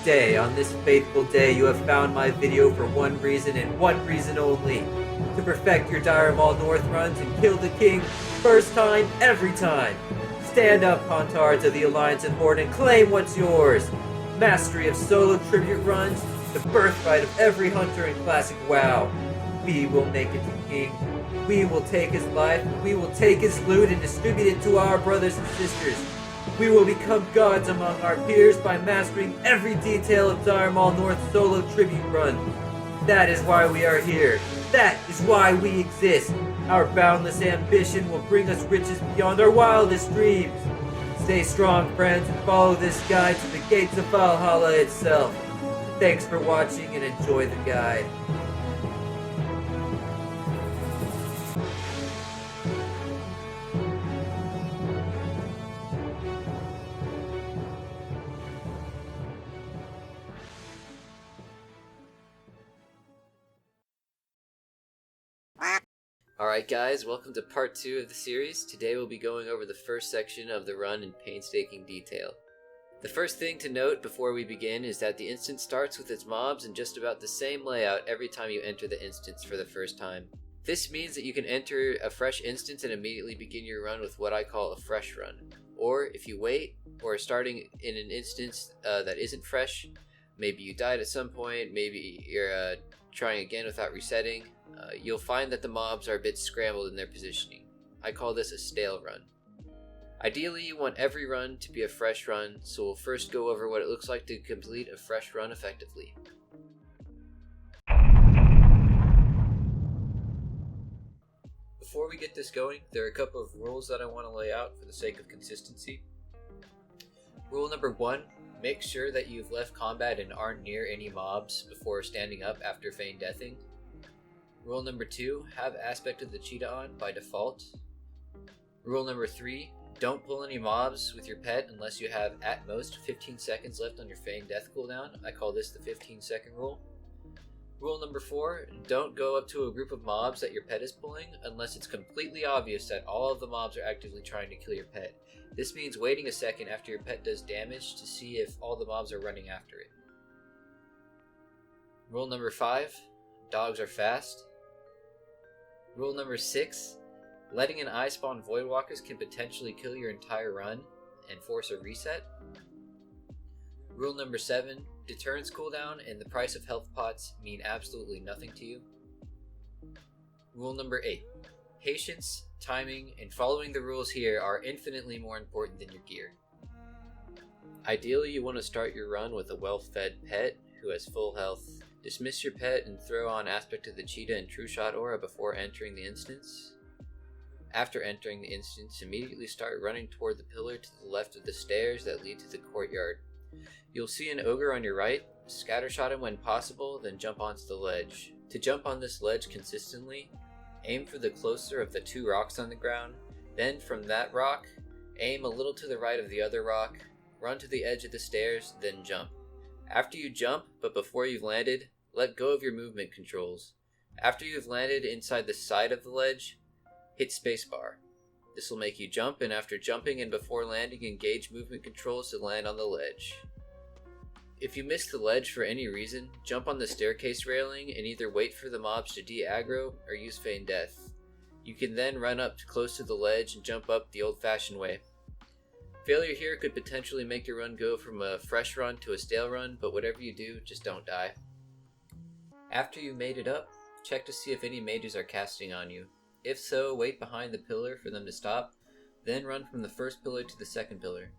Today, on this faithful day, you have found my video for one reason and one reason only. To perfect your Dire Maul North runs and kill the king first time, every time. Stand up, Huntards of the Alliance and Horde, and claim what's yours. Mastery of solo tribute runs, the birthright of every hunter in classic WoW. We will make it to king. We will take his life. We will take his loot and distribute it to our brothers and sisters. We will become gods among our peers by mastering every detail of Dire Maul North solo tribute run. That is why we are here. That is why we exist. Our boundless ambition will bring us riches beyond our wildest dreams. Stay strong, friends, and follow this guide to the gates of Valhalla itself. Thanks for watching and enjoy the guide. Alright guys, welcome to part 2 of the series. Today we'll be going over the first section of the run in painstaking detail. The first thing to note before we begin is that the instance starts with its mobs in just about the same layout every time you enter the instance for the first time. This means that you can enter a fresh instance and immediately begin your run with what I call a fresh run. Or if you wait, or are starting in an instance that isn't fresh, maybe you died at some point, maybe you're trying again without resetting, you'll find that the mobs are a bit scrambled in their positioning. I call this a stale run. Ideally, you want every run to be a fresh run, so we'll first go over what it looks like to complete a fresh run effectively. Before we get this going, there are a couple of rules that I want to lay out for the sake of consistency. Rule number 1, make sure that you've left combat and aren't near any mobs before standing up after feign deathing. Rule number 2, have aspect of the cheetah on by default. Rule number 3, don't pull any mobs with your pet unless you have at most 15 seconds left on your feign death cooldown. I call this the 15-second rule. Rule number 4, don't go up to a group of mobs that your pet is pulling unless it's completely obvious that all of the mobs are actively trying to kill your pet. This means waiting a second after your pet does damage to see if all the mobs are running after it. Rule number 5, dogs are fast. Rule number 6, letting an eye spawn Voidwalkers can potentially kill your entire run and force a reset. Rule number 7, deterrence cooldown and the price of health pots mean absolutely nothing to you. Rule number 8, patience, timing, and following the rules here are infinitely more important than your gear. Ideally, you want to start your run with a well-fed pet who has full health. Dismiss your pet and throw on aspect of the cheetah and true shot aura before entering the instance. After entering the instance, immediately start running toward the pillar to the left of the stairs that lead to the courtyard. You'll see an ogre on your right, scattershot him when possible, then jump onto the ledge. To jump on this ledge consistently, aim for the closer of the 2 rocks on the ground, then from that rock, aim a little to the right of the other rock, run to the edge of the stairs, then jump. After you jump, but before you've landed, let go of your movement controls. After you've landed inside the side of the ledge, hit spacebar. This will make you jump, and after jumping and before landing, engage movement controls to land on the ledge. If you miss the ledge for any reason, jump on the staircase railing and either wait for the mobs to de-aggro or use feign death. You can then run up close to the ledge and jump up the old-fashioned way. Failure here could potentially make your run go from a fresh run to a stale run, but whatever you do, just don't die. After you made it up, check to see if any mages are casting on you. If so, wait behind the pillar for them to stop, then run from the first pillar to the second pillar.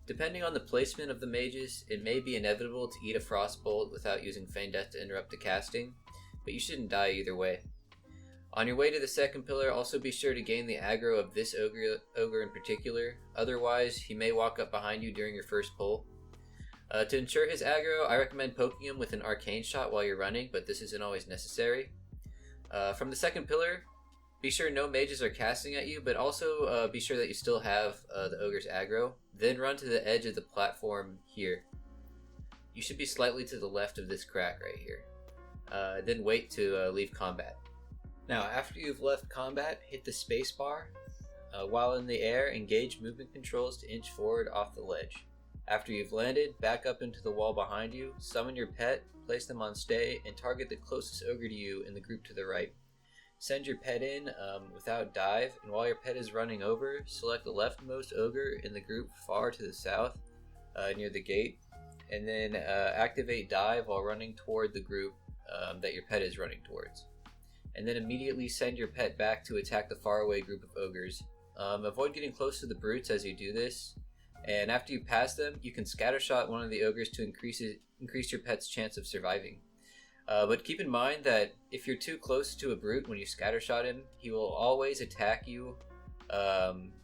Depending on the placement of the mages, it may be inevitable to eat a frostbolt without using feign death to interrupt the casting, but you shouldn't die either way. On your way to the second pillar, also be sure to gain the aggro of this ogre in particular, otherwise he may walk up behind you during your first pull. To ensure his aggro, I recommend poking him with an arcane shot while you're running, but this isn't always necessary. From the second pillar, be sure no mages are casting at you, but also be sure that you still have the ogre's aggro. Then run to the edge of the platform here. You should be slightly to the left of this crack right here. Then wait to leave combat. Now, after you've left combat, hit the spacebar. While in the air, engage movement controls to inch forward off the ledge. After you've landed, back up into the wall behind you, summon your pet, place them on stay, and target the closest ogre to you in the group to the right. Send your pet in without dive, and while your pet is running over, select the leftmost ogre in the group far to the south near the gate, and then activate dive while running toward the group that your pet is running towards. And then immediately send your pet back to attack the faraway group of ogres. Avoid getting close to the brutes as you do this, and after you pass them, you can scattershot one of the ogres to increase your pet's chance of surviving. But keep in mind that if you're too close to a brute when you scattershot him, he will always attack you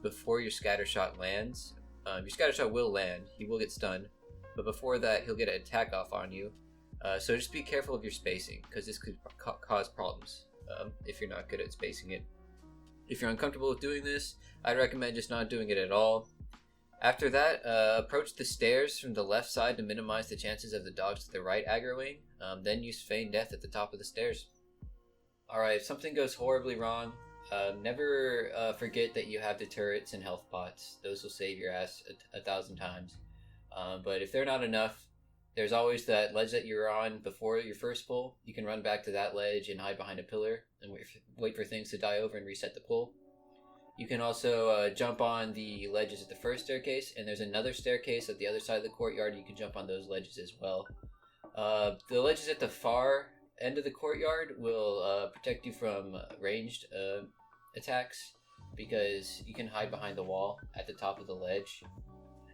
before your scattershot lands. Your scattershot will land, he will get stunned, but before that he'll get an attack off on you. So just be careful of your spacing, because this could cause problems if you're not good at spacing it. If you're uncomfortable with doing this, I'd recommend just not doing it at all. After that, approach the stairs from the left side to minimize the chances of the dogs to the right aggroing. Then use Feign Death at the top of the stairs. Alright, if something goes horribly wrong, never forget that you have the turrets and health pots. Those will save your ass a thousand times. But if they're not enough, there's always that ledge that you're on before your first pull. You can run back to that ledge and hide behind a pillar and wait for things to die over and reset the pull. You can also jump on the ledges at the first staircase, and there's another staircase at the other side of the courtyard. You can jump on those ledges as well. The ledges at the far end of the courtyard will protect you from ranged attacks, because you can hide behind the wall at the top of the ledge.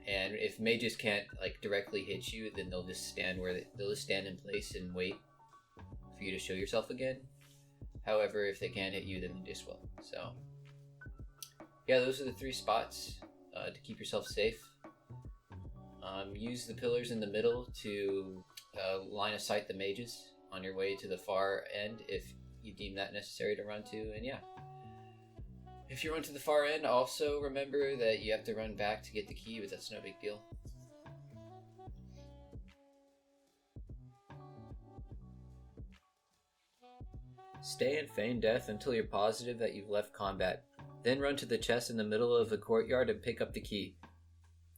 And if mages can't directly hit you, then they'll just stand in place and wait for you to show yourself again. However, if they can't hit you, then they just will. So yeah, those are the 3 spots to keep yourself safe. Use the pillars in the middle to line of sight the mages on your way to the far end if you deem that necessary to run to. And yeah, if you run to the far end, also remember that you have to run back to get the key, but that's no big deal. Stay in Feign Death until you're positive that you've left combat. Then run to the chest in the middle of the courtyard and pick up the key.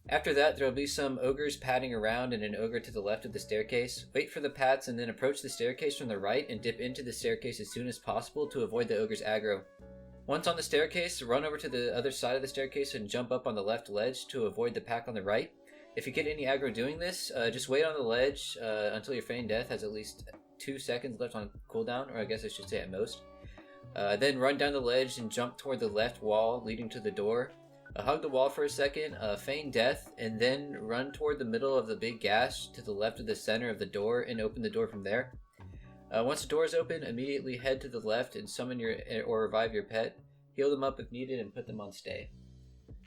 After that, there will be some ogres padding around and an ogre to the left of the staircase. Wait for the pads and then approach the staircase from the right and dip into the staircase as soon as possible to avoid the ogre's aggro. Once on the staircase, run over to the other side of the staircase and jump up on the left ledge to avoid the pack on the right. If you get any aggro doing this, just wait on the ledge until your Feign Death has at least 2 seconds left on cooldown, or I guess I should say at most. Then run down the ledge and jump toward the left wall leading to the door. Hug the wall for a second, Feign Death, and then run toward the middle of the big gash to the left of the center of the door and open the door from there. Once the door is open, immediately head to the left and summon or revive your pet. Heal them up if needed and put them on stay.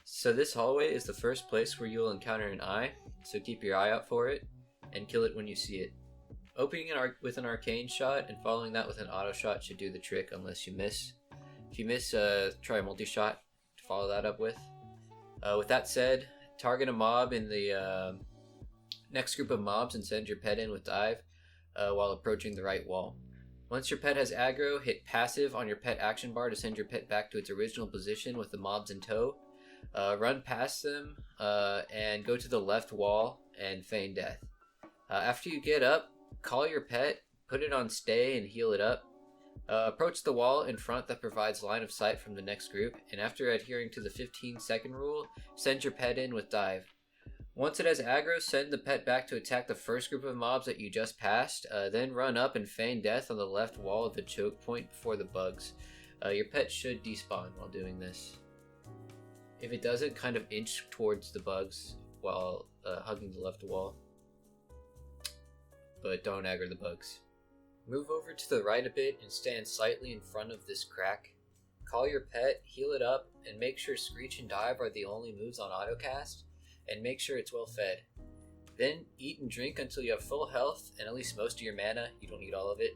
So this hallway is the first place where you'll encounter an eye, so keep your eye out for it and kill it when you see it. Opening with an arcane shot and following that with an auto shot should do the trick unless you miss. If you miss, try a multi-shot to follow that up with. With that said, target a mob in the next group of mobs and send your pet in with dive while approaching the right wall. Once your pet has aggro, hit passive on your pet action bar to send your pet back to its original position with the mobs in tow. Run past them and go to the left wall and Feign Death. After you get up, call your pet, put it on stay and heal it up. Approach the wall in front that provides line of sight from the next group, and after adhering to the 15-second rule, send your pet in with dive. Once it has aggro, send the pet back to attack the first group of mobs that you just passed, then run up and Feign Death on the left wall of the choke point before the bugs. Your pet should despawn while doing this. If it doesn't, kind of inch towards the bugs while hugging the left wall. But don't aggro the bugs. Move over to the right a bit and stand slightly in front of this crack. Call your pet, heal it up, and make sure Screech and Dive are the only moves on autocast, and make sure it's well fed. Then eat and drink until you have full health and at least most of your mana. You don't need all of it.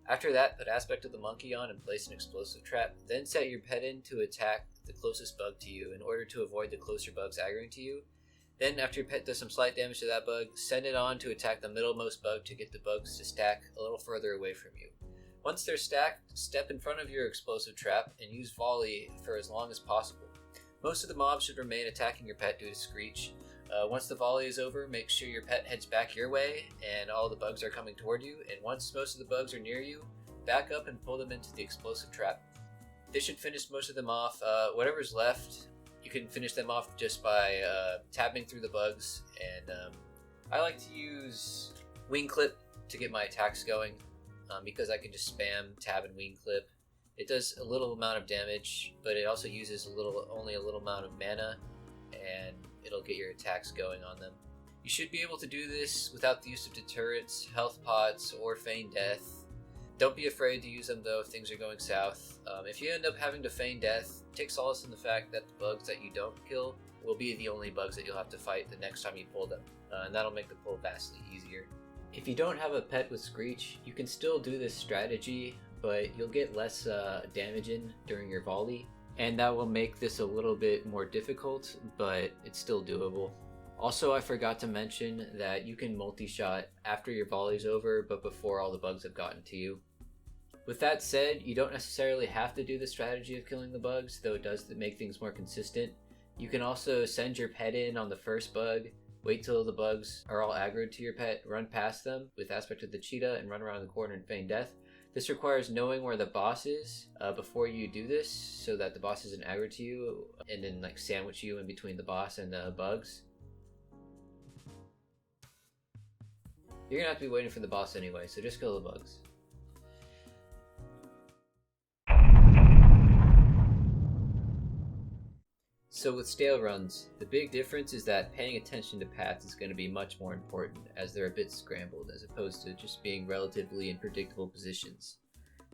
After that, put Aspect of the Monkey on and place an explosive trap. Then set your pet in to attack the closest bug to you in order to avoid the closer bugs aggroing to you. Then, after your pet does some slight damage to that bug, send it on to attack the middlemost bug to get the bugs to stack a little further away from you. Once they're stacked, step in front of your explosive trap and use volley for as long as possible. Most of the mobs should remain attacking your pet due to Screech, Once the volley is over, make sure your pet heads back your way and all the bugs are coming toward you. And once most of the bugs are near you, back up and pull them into the explosive trap. This should finish most of them off. Whatever's left, you can finish them off just by tabbing through the bugs. And I like to use wing clip to get my attacks going because I can just spam tab and wing clip. It does a little amount of damage, but it also uses only a little amount of mana, and it'll get your attacks going on them. You should be able to do this without the use of deterrents, health pots, or feign death. Don't be afraid to use them though if things are going south. If you end up having to feign death, take solace in the fact that the bugs that you don't kill will be the only bugs that you'll have to fight the next time you pull them, and that'll make the pull vastly easier. If you don't have a pet with Screech, you can still do this strategy, but you'll get less damage in during your volley, and that will make this a little bit more difficult, but it's still doable. Also, I forgot to mention that you can multi-shot after your volley's over, but before all the bugs have gotten to you. With that said, you don't necessarily have to do the strategy of killing the bugs, though it does make things more consistent. You can also send your pet in on the first bug, wait till the bugs are all aggroed to your pet, run past them with Aspect of the Cheetah, and run around the corner and feign death. This requires knowing where the boss is before you do this, so that the boss isn't aggroed to you, and then like sandwich you in between the boss and the bugs. You're gonna have to be waiting for the boss anyway, so just kill the bugs. So with stale runs, the big difference is that paying attention to paths is going to be much more important, as they're a bit scrambled as opposed to just being relatively in predictable positions.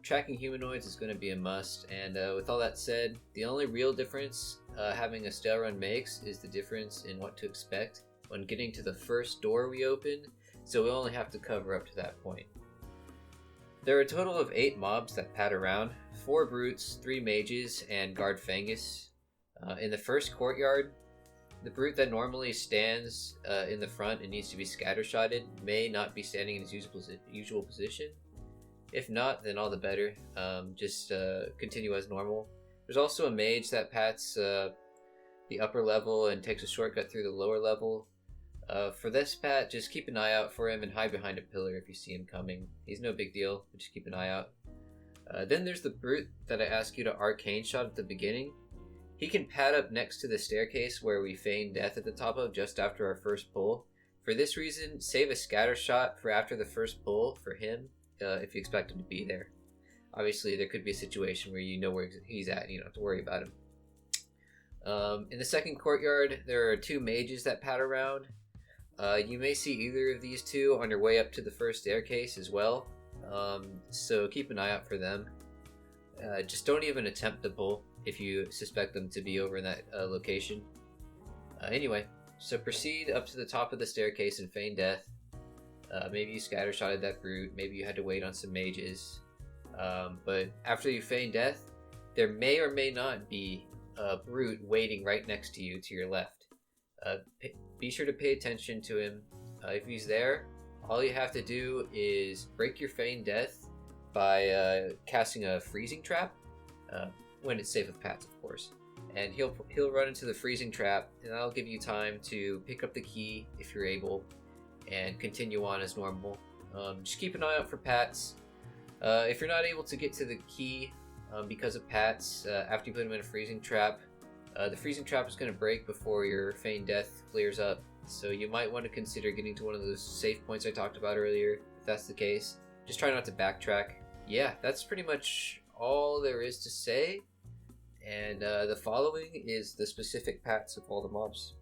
Tracking humanoids is going to be a must, and with all that said, the only real difference having a stale run makes is the difference in what to expect when getting to the first door we open, so we only have to cover up to that point. There are a total of 8 mobs that pad around, 4 brutes, 3 mages, and guard Fangus. In the first courtyard, the brute that normally stands in the front and needs to be scattershotted may not be standing in his usual position. If not, then all the better. Just continue as normal. There's also a mage that pats the upper level and takes a shortcut through the lower level. For this pat, just keep an eye out for him and hide behind a pillar if you see him coming. He's no big deal, but just keep an eye out. Then there's the brute that I asked you to arcane shot at the beginning. He can pad up next to the staircase where we feign death at the top of just after our first pull. For this reason, save a scatter shot for after the first pull for him if you expect him to be there. Obviously, there could be a situation where you know where he's at and you don't have to worry about him. In the second courtyard, there are 2 mages that pad around. You may see either of these 2 on your way up to the first staircase as well, so keep an eye out for them. Just don't even attempt to pull if you suspect them to be over in that location. Anyway, so proceed up to the top of the staircase and feign death. Maybe you scattershotted that brute, maybe you had to wait on some mages. But after you feign death, there may or may not be a brute waiting right next to you to your left. Be sure to pay attention to him. If he's there, all you have to do is break your feign death by casting a freezing trap. When it's safe with pats, of course. And he'll run into the freezing trap, and that'll give you time to pick up the key if you're able, and continue on as normal. Just keep an eye out for pats. If you're not able to get to the key because of pats, after you put him in a freezing trap, the freezing trap is going to break before your feign death clears up, so you might want to consider getting to one of those safe points I talked about earlier. If that's the case, just try not to backtrack. Yeah, that's pretty much all there is to say. And the following is the specific pats of all the mobs.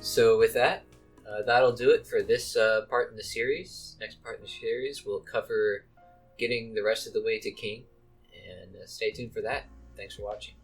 So with that, that'll do it for this part in the series. Next part in the series, we'll cover getting the rest of the way to King, and stay tuned for that. Thanks for watching.